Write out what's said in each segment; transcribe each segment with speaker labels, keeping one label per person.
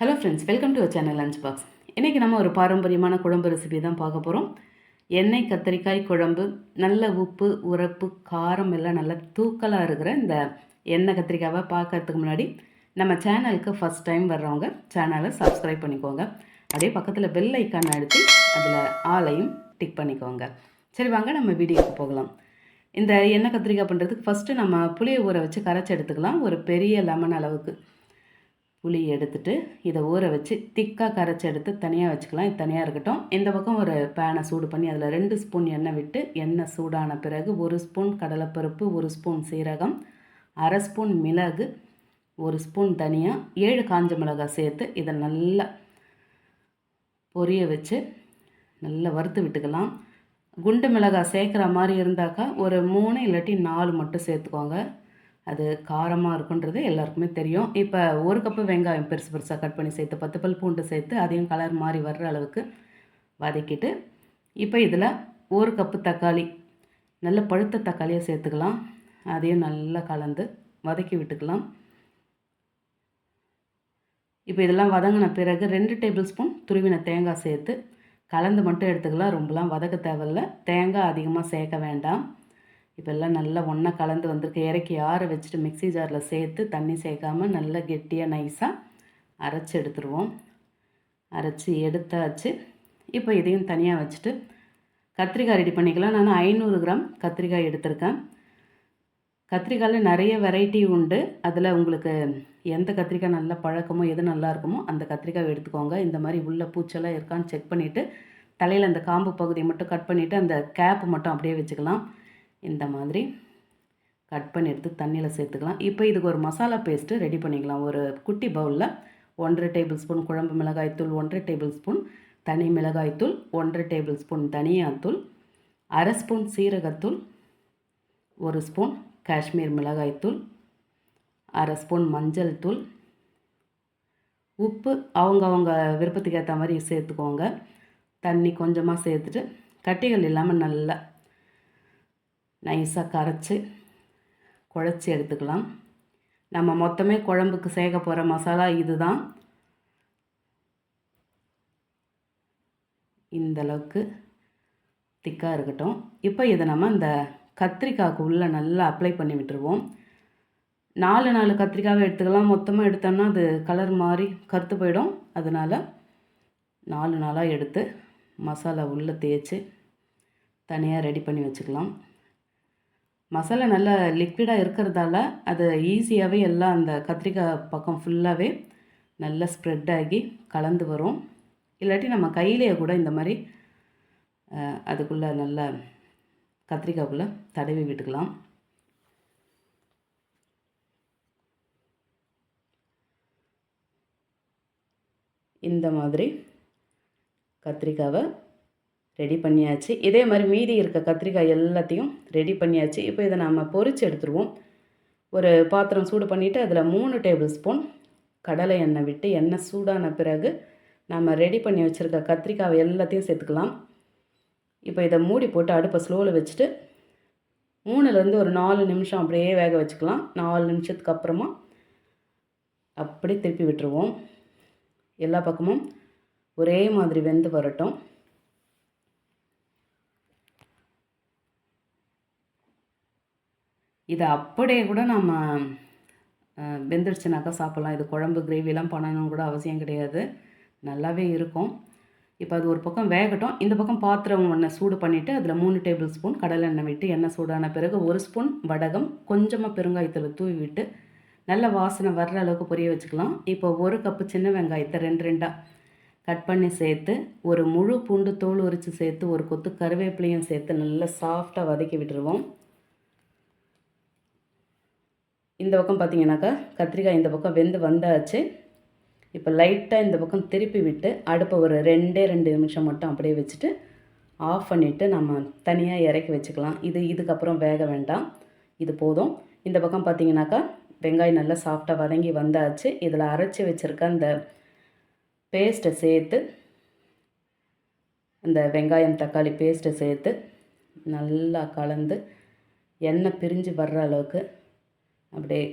Speaker 1: Hello friends, welcome to our channel lunch box. இன்றைக்கி நம்ம ஒரு பாரம்பரியமான குழம்பு ரெசிபி தான் பார்க்க போகிறோம். எண்ணெய் கத்திரிக்காய் குழம்பு. நல்ல உப்பு, உரப்பு, காரம் எல்லாம் நல்லா தூக்கலாக இருக்கிற இந்த எண்ணெய் கத்திரிக்காவை பார்க்கறதுக்கு முன்னாடி நம்ம சேனலுக்கு ஃபஸ்ட் டைம் வர்றவங்க சேனலை சப்ஸ்கிரைப் பண்ணிக்கோங்க. அதே பக்கத்தில் பெல் ஐக்கான் அழுத்தி அதில் ஆளையும் டிக் பண்ணிக்கோங்க. சரி, வாங்க நம்ம வீடியோக்கு போகலாம். இந்த எண்ணெய் கத்திரிக்காய் பண்ணுறதுக்கு ஃபஸ்ட்டு நம்ம புளியை ஊற வச்சு கரைச்சி எடுத்துக்கலாம். ஒரு பெரிய லெமன் அளவுக்கு புளி எடுத்துட்டு இதை ஊற வச்சு திக்காக கரைச்சி எடுத்து தனியாக வச்சுக்கலாம். இது தனியாக இருக்கட்டும். இந்த பக்கம் ஒரு பேனை சூடு பண்ணி அதில் 2 ஸ்பூன் எண்ணெய் விட்டு, எண்ணெய் சூடான பிறகு 1 ஸ்பூன் கடலைப்பருப்பு, 1 ஸ்பூன் சீரகம், அரை ஸ்பூன் மிளகு, 1 ஸ்பூன் தனியா, 7 காஞ்ச மிளகாய் சேர்த்து இதை நல்லா பொரிய வச்சு நல்லா வறுத்து விட்டுக்கலாம். குண்டு மிளகாய் சேர்க்குற மாதிரி இருந்தாக்கா ஒரு 3 இல்லாட்டி 4 மட்டும் சேர்த்துக்கோங்க. அது காரமாக இருக்குன்றது எல்லாருக்குமே தெரியும். இப்போ 1 கப்பு வெங்காயம் பெருசு பெருசாக கட் பண்ணி சேர்த்து 10 பல் பூண்டு சேர்த்து அதையும் கலர் மாதிரி வர்ற அளவுக்கு வதக்கிட்டு, இப்போ இதில் 1 கப்பு தக்காளி, நல்ல பழுத்த தக்காளியை சேர்த்துக்கலாம். அதையும் நல்லா கலந்து வதக்கி விட்டுக்கலாம். இப்போ இதெல்லாம் வதங்கின பிறகு 2 டேபிள் ஸ்பூன் துருவின தேங்காய் சேர்த்து கலந்து மட்டும் எடுத்துக்கலாம். ரொம்பலாம் வதக்க தேவையில்லை. தேங்காய் அதிகமாக சேர்க்க வேண்டாம். இப்போ எல்லாம் நல்லா ஒன்றா கலந்து வந்திருக்கு. இறக்கி ஆற வச்சுட்டு மிக்ஸி ஜாரில் சேர்த்து தண்ணி சேர்க்காமல் நல்லா கெட்டியாக நைஸாக அரைச்சி எடுத்துருவோம். அரைச்சி எடுத்தாச்சு. இப்போ இதையும் தனியாக வச்சுட்டு கத்திரிக்காய் ரெடி பண்ணிக்கலாம். நான் 500 கிராம் கத்திரிக்காய் எடுத்திருக்கேன். கத்திரிக்காயில் நிறைய வெரைட்டி உண்டு. அதில் உங்களுக்கு எந்த கத்திரிக்காய் நல்லா பழக்கமோ எது நல்லா இருக்குமோ அந்த கத்திரிக்காய் எடுத்துக்கோங்க. இந்த மாதிரி உள்ள பூச்செல்லாம் இருக்கான்னு செக் பண்ணிவிட்டு தலையில் அந்த காம்பு பகுதியை மட்டும் கட் பண்ணிவிட்டு அந்த கேப்பு மட்டும் அப்படியே வச்சுக்கலாம். இந்த மாதிரி கட் பண்ணி எடுத்து தண்ணியில் சேர்த்துக்கலாம். இப்போ இதுக்கு ஒரு மசாலா பேஸ்ட்டு ரெடி பண்ணிக்கலாம். ஒரு குட்டி பவுலில் 1 டேபிள் ஸ்பூன் குழம்பு மிளகாய்த்தூள், 1 டேபிள் ஸ்பூன் தனி மிளகாய்த்தூள், 1 டேபிள் ஸ்பூன் தனியாத்தூள், அரை ஸ்பூன் சீரகத்தூள், 1 ஸ்பூன் காஷ்மீர் மிளகாய்த்தூள், அரை ஸ்பூன் மஞ்சள் தூள், உப்பு அவங்க விருப்பத்துக்கு ஏற்ற மாதிரி சேர்த்துக்கோங்க. தண்ணி கொஞ்சமாக சேர்த்துட்டு கட்டிகள் இல்லாமல் நல்லா நைஸாக கரைச்சி குழச்சி எடுத்துக்கலாம். நம்ம மொத்தமே குழம்புக்கு சேர்க்க போகிற மசாலா இதுதான். இந்தளவுக்கு திக்காக இருக்கட்டும். இப்போ இதை நம்ம இந்த கத்திரிக்காய்க்கு உள்ளே நல்லா அப்ளை பண்ணி விட்டுருவோம். 4 கத்திரிக்காவை எடுத்துக்கலாம். மொத்தமாக எடுத்தோம்னா அது கலர் மாதிரி கருத்து போயிடும். அதனால் 4 எடுத்து மசாலா உள்ளே தேய்ச்சி தனியாக ரெடி பண்ணி வச்சுக்கலாம். மசாலா நல்லா லிக்விடாக இருக்கிறதால அது ஈஸியாகவே எல்லாம் அந்த கத்திரிக்காய் பக்கம் ஃபுல்லாகவே நல்லா ஸ்ப்ரெட் ஆகி கலந்து வரும். இல்லாட்டி நம்ம கையிலேயே கூட இந்த மாதிரி அதுக்குள்ளே நல்லா கத்திரிக்காய்க்குள்ளே தடவி விட்டுக்கலாம். இந்த மாதிரி கத்திரிக்காவை ரெடி பண்ணியாச்சு. இதே மாதிரி மீதி இருக்க கத்திரிக்காய் எல்லாத்தையும் ரெடி பண்ணியாச்சு. இப்போ இதை நம்ம பொரித்து எடுத்துருவோம். ஒரு பாத்திரம் சூடு பண்ணிவிட்டு அதில் 3 டேபிள் ஸ்பூன் கடலை எண்ணெய் விட்டு எண்ணெய் சூடான பிறகு நம்ம ரெடி பண்ணி வச்சுருக்க கத்திரிக்காய் எல்லாத்தையும் சேர்த்துக்கலாம். இப்போ இதை மூடி போட்டு அடுப்பை ஸ்லோவில் வச்சுட்டு 3லேருந்து ஒரு 4 நிமிஷம் அப்படியே வேக வச்சுக்கலாம். 4 நிமிஷத்துக்கு அப்புறமா அப்படி திருப்பி விட்டுருவோம். எல்லா பக்கமும் ஒரே மாதிரி வெந்து வரட்டும். இதை அப்படியே கூட நம்ம வெந்துடுச்சுனாக்கா சாப்பிட்லாம். இது குழம்பு கிரேவிலாம் பண்ணணும் கூட அவசியம் கிடையாது. நல்லாவே இருக்கும். இப்போ அது ஒரு பக்கம் வேகட்டும். இந்த பக்கம் பாத்திரம் ஒன்று சூடு பண்ணிவிட்டு அதில் 3 டேபிள் ஸ்பூன் கடலை எண்ணெய் விட்டு எண்ணெய் சூடான பிறகு 1 ஸ்பூன் வடகம், கொஞ்சமாக பெருங்காயத்தில் தூவி விட்டு நல்ல வாசனை வர்ற அளவுக்கு பொரிய வச்சுக்கலாம். இப்போ 1 கப்பு சின்ன வெங்காயத்தை 2 கட் பண்ணி சேர்த்து, ஒரு முழு பூண்டு தோல் உரித்து சேர்த்து, ஒரு கொத்து கருவேப்பிலையும் சேர்த்து நல்லா சாஃப்டாக வதக்கி விட்டுருவோம். இந்த பக்கம் பார்த்திங்கனாக்கா கத்திரிக்காய் இந்த பக்கம் வெந்து வந்தாச்சு. இப்போ லைட்டாக இந்த பக்கம் திருப்பி விட்டு அடுப்பை ஒரு 2 நிமிஷம் மட்டும் அப்படியே வச்சுட்டு ஆஃப் பண்ணிவிட்டு நம்ம தனியாக இறக்கி வச்சுக்கலாம். இதுக்கப்புறம் வேக வேண்டாம், இது போதும். இந்த பக்கம் பார்த்திங்கனாக்கா வெங்காயம் நல்லா சாஃப்டாக வதங்கி வந்தாச்சு. இதில் அரைச்சி வச்சுருக்க அந்த பேஸ்ட்டை சேர்த்து, அந்த வெங்காயம் தக்காளி பேஸ்ட்டை சேர்த்து நல்லா கலந்து எண்ணெய் பிரிஞ்சு வர்ற அளவுக்கு அப்படியே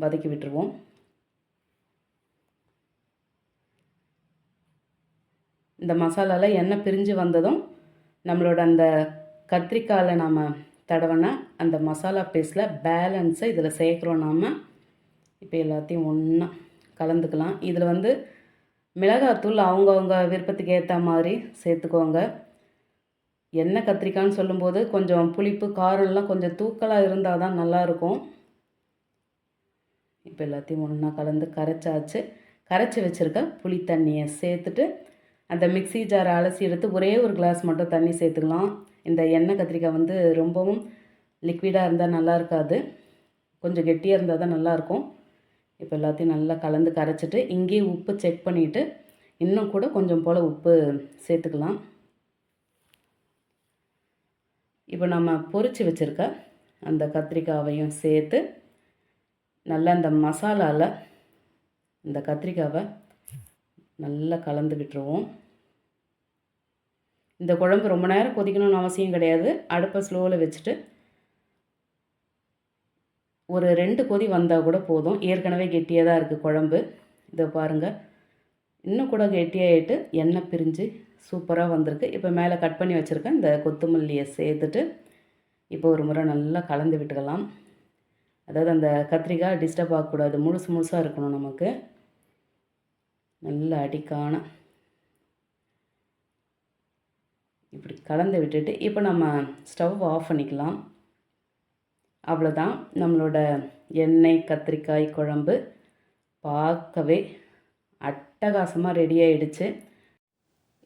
Speaker 1: வதக்கி விட்டுருவோம். இந்த மசாலாவில் எண்ணெய் பிரிஞ்சு வந்ததும் நம்மளோட அந்த கத்திரிக்காயில் நாம் தடவைனா அந்த மசாலா பேஸ்ட்டில் பேலன்ஸை இதில் சேர்க்குறோம் நாம். இப்போ எல்லாத்தையும் ஒன்றா கலந்துக்கலாம். இதில் வந்து மிளகாத்தூள் அவங்கவுங்க விருப்பத்துக்கு ஏற்ற மாதிரி சேர்த்துக்கோங்க. எண்ணெய் கத்திரிக்காய்னு சொல்லும்போது கொஞ்சம் புளிப்பு காரம்லாம் கொஞ்சம் தூக்கலாக இருந்தால் தான் நல்லாயிருக்கும். இப்போ எல்லாத்தையும் ஒன்றா கலந்து கரைச்சி வச்சுருக்க புளி தண்ணியை சேர்த்துட்டு அந்த மிக்ஸி ஜாரை அலசி எடுத்து ஒரே ஒரு கிளாஸ் மட்டும் தண்ணி சேர்த்துக்கலாம். இந்த எண்ணெய் கத்திரிக்காய் வந்து ரொம்பவும் லிக்விடாக இருந்தால் நல்லா இருக்காது, கொஞ்சம் கெட்டியாக இருந்தால் தான் நல்லாயிருக்கும். இப்போ எல்லாத்தையும் நல்லா கலந்து கரைச்சிட்டு இங்கேயே உப்பு செக் பண்ணிவிட்டு இன்னும் கூட கொஞ்சம் போல் உப்பு சேர்த்துக்கலாம். இப்போ நம்ம பொரித்து வச்சுருக்க அந்த கத்திரிக்காவையும் சேர்த்து நல்லா இந்த மசாலாவில் இந்த கத்திரிக்காவை நல்லா கலந்து விட்டுருவோம். இந்த குழம்பு ரொம்ப நேரம் கொதிக்கணும்னு அவசியம் கிடையாது. அடுப்பை ஸ்லோவில் வச்சுட்டு ஒரு 2 கொதி வந்தால் கூட போதும். ஏற்கனவே கெட்டியாக தான் இருக்குது குழம்பு. இதை பாருங்கள், இன்னும் கூட கெட்டியாகிட்டு எண்ணெய் பிரிஞ்சு சூப்பராக வந்திருக்கு. இப்போ மேலே கட் பண்ணி வச்சுருக்கேன் இந்த கொத்தமல்லியை சேர்த்துட்டு இப்போ ஒரு முறை நல்லா கலந்து விட்டுக்கலாம். அதாவது அந்த கத்திரிக்காய் டிஸ்டர்ப் ஆகக்கூடாது, முழுசாக இருக்கணும் நமக்கு. நல்லா அடிக்கான இப்படி கலந்து விட்டுட்டு இப்போ நம்ம ஸ்டவ் ஆஃப் பண்ணிக்கலாம். அவ்வளோதான், நம்மளோட எண்ணெய் கத்திரிக்காய் குழம்பு பார்க்கவே அட்டகாசமாக ரெடி ஆகிடுச்சு.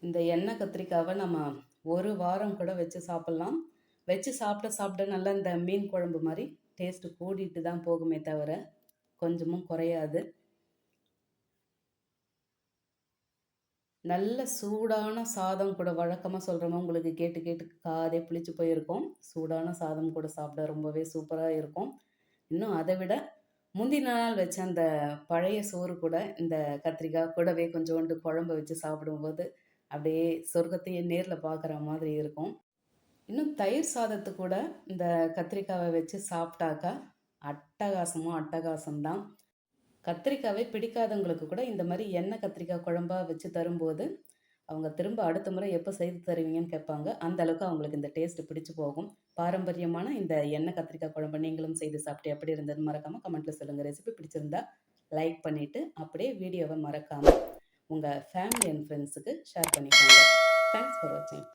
Speaker 1: இந்த எண்ணெய் கத்திரிக்காவை நம்ம ஒரு வாரம் கூட வச்சு சாப்பிட்லாம். வச்சு சாப்பிட நல்லா இந்த மீன் குழம்பு மாதிரி டேஸ்ட்டு கூடிட்டு தான் போகுமே தவிர கொஞ்சமும் குறையாது. நல்ல சூடான சாதம் கூட, வழக்கமாக சொல்கிறோமா உங்களுக்கு கேட்டு காதே புளிச்சு போயிருக்கும். சூடான சாதம் கூட சாப்பிட ரொம்பவே சூப்பராக இருக்கும். இன்னும் அதை விட முந்தின நாள் வச்ச அந்த பழைய சோறு கூட இந்த கத்திரிக்காய் கூடவே கொஞ்சோண்டு குழம்பு வச்சு சாப்பிடும்போது அப்படியே சொர்க்கத்தையே நேரில் பார்க்குற மாதிரி இருக்கும். இன்னும் தயிர் சாதத்து கூட இந்த கத்திரிக்காவை வச்சு சாப்பிட்டாக்கா அட்டகாசம்தான். கத்திரிக்காவை பிடிக்காதவங்களுக்கு கூட இந்த மாதிரி எண்ணெய் கத்திரிக்காய் குழம்பாக வச்சு தரும்போது அவங்க திரும்ப அடுத்த முறை எப்போ செய்து தருவீங்கன்னு கேட்பாங்க. அந்த அளவுக்கு அவங்களுக்கு இந்த டேஸ்ட்டு பிடிச்சி போகும். பாரம்பரியமான இந்த எண்ணெய் கத்திரிக்காய் குழம்பு நீங்களும் செய்து சாப்பிட்டு எப்படி இருந்ததுன்னு மறக்காமல் கமெண்ட்டில் சொல்லுங்கள். ரெசிபி பிடிச்சிருந்தா லைக் பண்ணிவிட்டு அப்படியே வீடியோவை மறக்காமல் உங்கள் ஃபேமிலி அண்ட் ஃப்ரெண்ட்ஸுக்கு ஷேர் பண்ணிக்கோங்க. தேங்க்ஸ் ஃபார் வாட்சிங்.